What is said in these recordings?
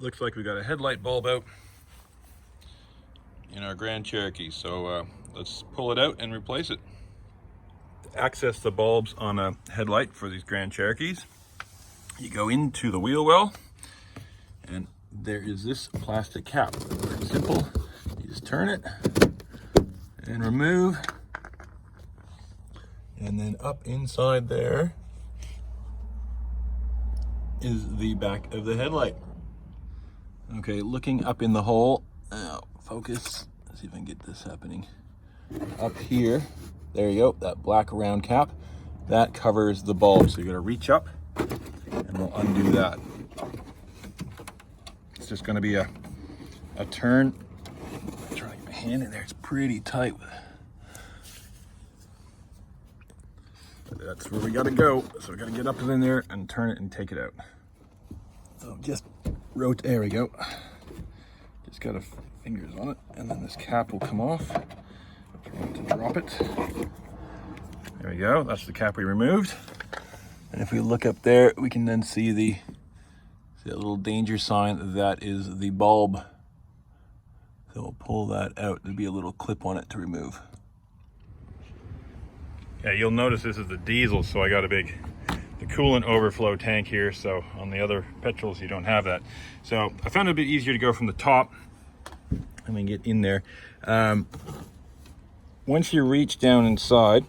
looks like we got a headlight bulb out in our Grand Cherokee. So let's pull it out and replace it. To access the bulbs on a headlight for these Grand Cherokees, you go into the wheel well, and there is this plastic cap. Very simple. You just turn it and remove, and then up inside there is the back of the headlight. Okay, looking up in the hole, focus, let's see if I can get this happening. Up here, there you go, that black round cap, that covers the bulb. So you're gonna reach up and we'll undo that. It's just gonna be a turn. I'm trying to get my hand in there, it's pretty tight. That's where we gotta go. So we gotta get up in there and turn it and take it out. So just rotate, there we go. Just got fingers on it, and then this cap will come off. Try not to drop it. There we go, that's the cap we removed. And if we look up there, we can then see that little danger sign. That is the bulb. So we'll pull that out. There'll be a little clip on it to remove. Yeah, you'll notice this is the diesel, so I got the coolant overflow tank here. So on the other petrols, you don't have that. So I found it a bit easier to go from the top. Let me get in there. Once you reach down inside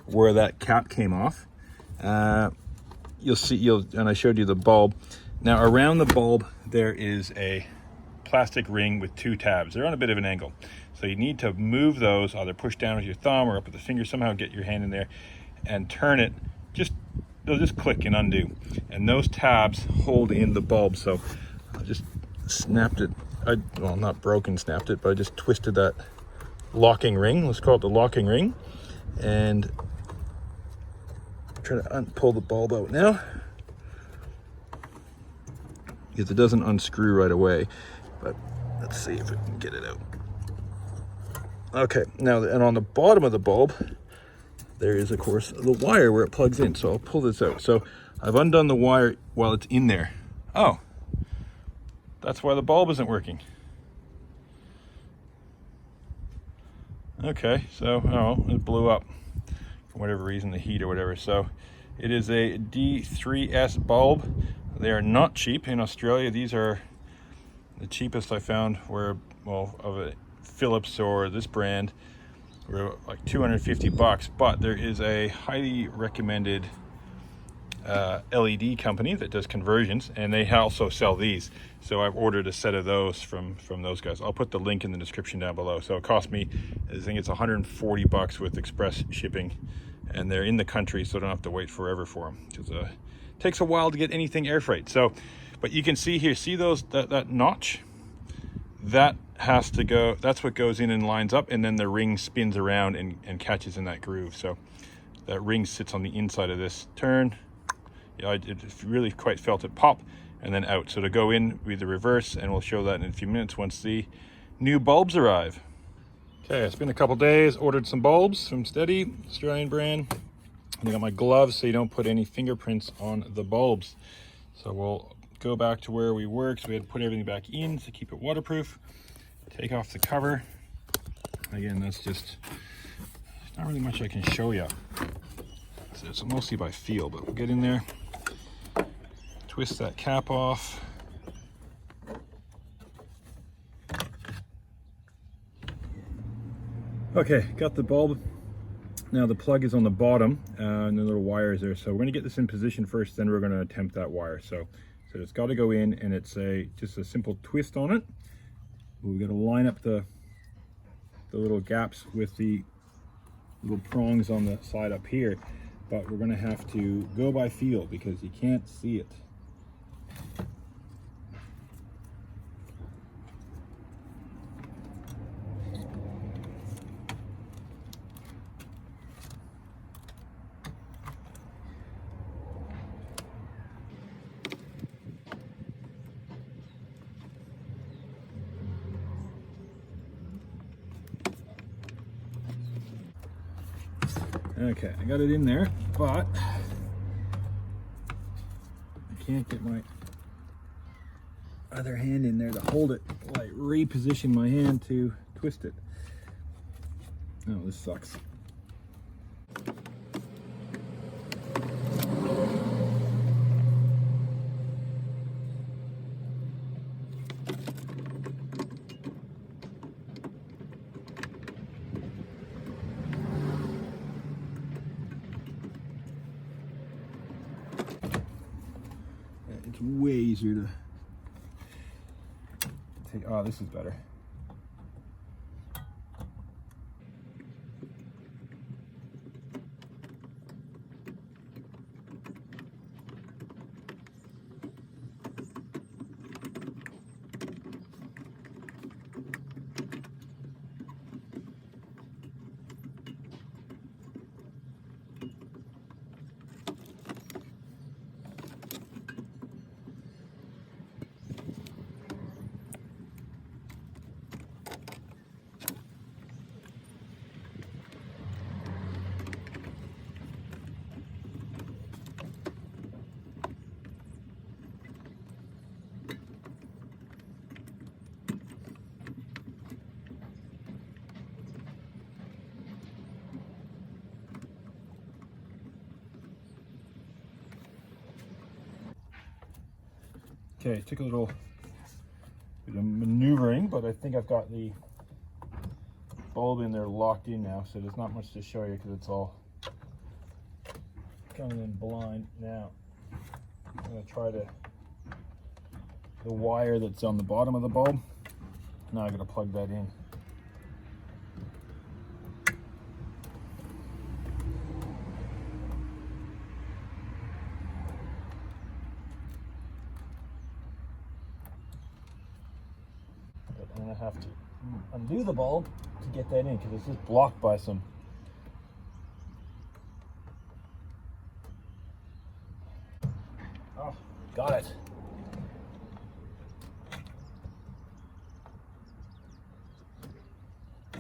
where that cap came off, you'll see, and I showed you the bulb. Now around the bulb, there is a plastic ring with two tabs. They're on a bit of an angle. So you need to move those, either push down with your thumb or up with the finger, somehow get your hand in there and turn it. They'll just click and undo. And those tabs hold in the bulb. So I just snapped it. Well, not broken, snapped it, but I just twisted that locking ring. Let's call it the locking ring. And try to pull the bulb out now, because it doesn't unscrew right away. But let's see if we can get it out. Okay, now, and on the bottom of the bulb, there is, of course, the wire where it plugs in. So I'll pull this out. So I've undone the wire while it's in there. Oh, that's why the bulb isn't working. Okay, so, it blew up for whatever reason, the heat or whatever. So it is a D3S bulb. They are not cheap in Australia. These are the cheapest I found of a Philips or this brand were like $250, but there is a highly recommended LED company that does conversions, and they also sell these. So I've ordered a set of those from those guys. I'll put the link in the description down below. So it cost me, I think it's $140 with express shipping, and they're in the country, so I don't have to wait forever for them, because it takes a while to get anything air freight. So, but you can see here, see that notch? That has to go, that's what goes in and lines up, and then the ring spins around and catches in that groove. So that ring sits on the inside of this turn. Yeah, I really quite felt it pop and then out. So to go in with the reverse, and we'll show that in a few minutes once the new bulbs arrive. Okay, it's been a couple days, ordered some bulbs from Steady, Australian brand. And I got my gloves so you don't put any fingerprints on the bulbs. So we'll go back to where we were, because we had to put everything back in to keep it waterproof. Take off the cover. Again, that's just, there's not really much I can show you. So it's mostly by feel, but we'll get in there, twist that cap off. Okay, got the bulb. Now the plug is on the bottom, and the little wire is there. So we're gonna get this in position first, then we're gonna attempt that wire. So it's got to go in, and it's just a simple twist on it. We're going to line up the little gaps with the little prongs on the side up here, but we're going to have to go by feel because you can't see it. Okay, I got it in there, but I can't get my other hand in there to hold it while I reposition my hand to twist it. Oh, this sucks. It's way easier to take. Oh, this is better. Okay, it took a little bit of maneuvering, but I think I've got the bulb in there locked in now, so there's not much to show you because it's all coming in blind now. I'm going to try the wire that's on the bottom of the bulb. Now I'm going to plug that in. I'm going to have to undo the bulb to get that in because it's just blocked by some got it.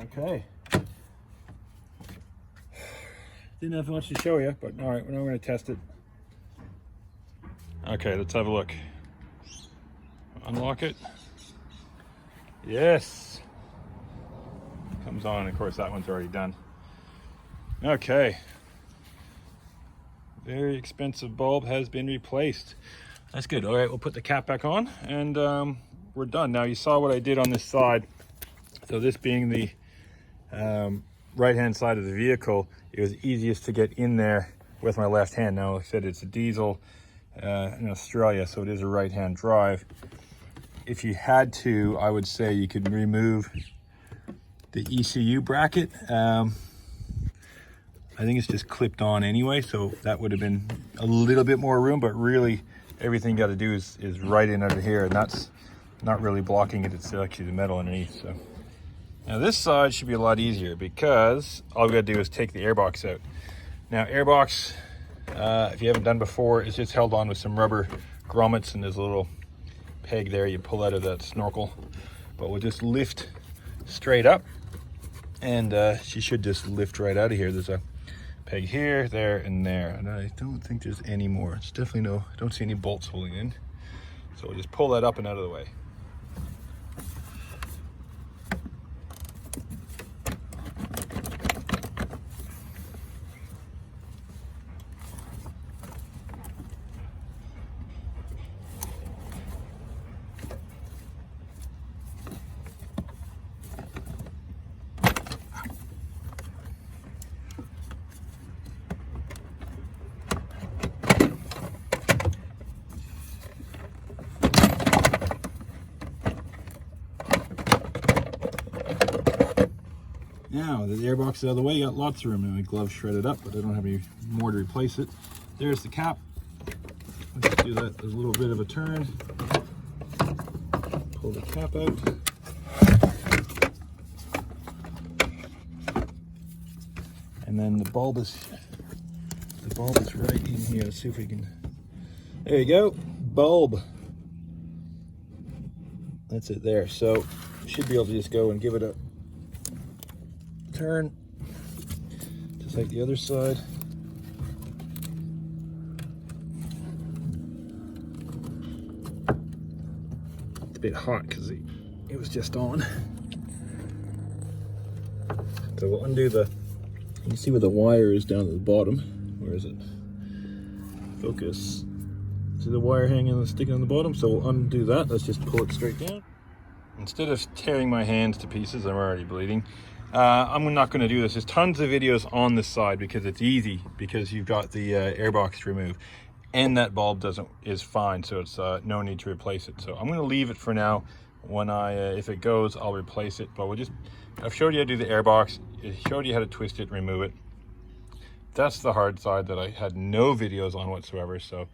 Okay. Didn't have much to show you, but all right, now we're going to test it. Okay, let's have a look. Unlock it. Yes. Comes on, of course that one's already done. Okay. Very expensive bulb has been replaced. That's good. All right, we'll put the cap back on and we're done. Now you saw what I did on this side. So this being the right-hand side of the vehicle, it was easiest to get in there with my left hand. Now, like I said, it's a diesel in Australia, so it is a right-hand drive. If you had to, I would say you could remove the ECU bracket. I think it's just clipped on anyway, so that would have been a little bit more room, but really everything you got to do is right in under here, and that's not really blocking it. It's actually the metal underneath. So now this side should be a lot easier because all we got to do is take the airbox out. Now airbox, if you haven't done before, is just held on with some rubber grommets, and there's a little peg there you pull out of that snorkel. But we'll just lift straight up, and she should just lift right out of here. There's a peg here, there, and there, and I don't think there's any more. It's definitely no, I don't see any bolts holding in. So we'll just pull that up and out of the way. Now the airbox is out of the way, got lots of room, and my gloves shredded up, but I don't have any more to replace it. There's the cap. Let's do that as a little bit of a turn. Pull the cap out. And then the bulb is right in here. Let's see if we can. There you go, bulb. That's it there. So should be able to just go and give it a turn, just like the other side. bit hot because it was just on. So we'll undo the, you can see where the wire is down at the bottom. Where is it? Focus. See the wire hanging and sticking on the bottom? So we'll undo that. Let's just pull it straight down. Instead of tearing my hands to pieces, I'm already bleeding. I'm not going to do this. There's tons of videos on this side because it's easy, because you've got the airbox to remove, and that bulb is fine, so it's no need to replace it. So I'm going to leave it for now. When if it goes, I'll replace it. But I've showed you how to do the airbox. I showed you how to twist it and remove it. That's the hard side that I had no videos on whatsoever. So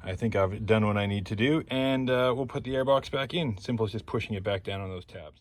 I think I've done what I need to do, and we'll put the airbox back in. Simple as just pushing it back down on those tabs.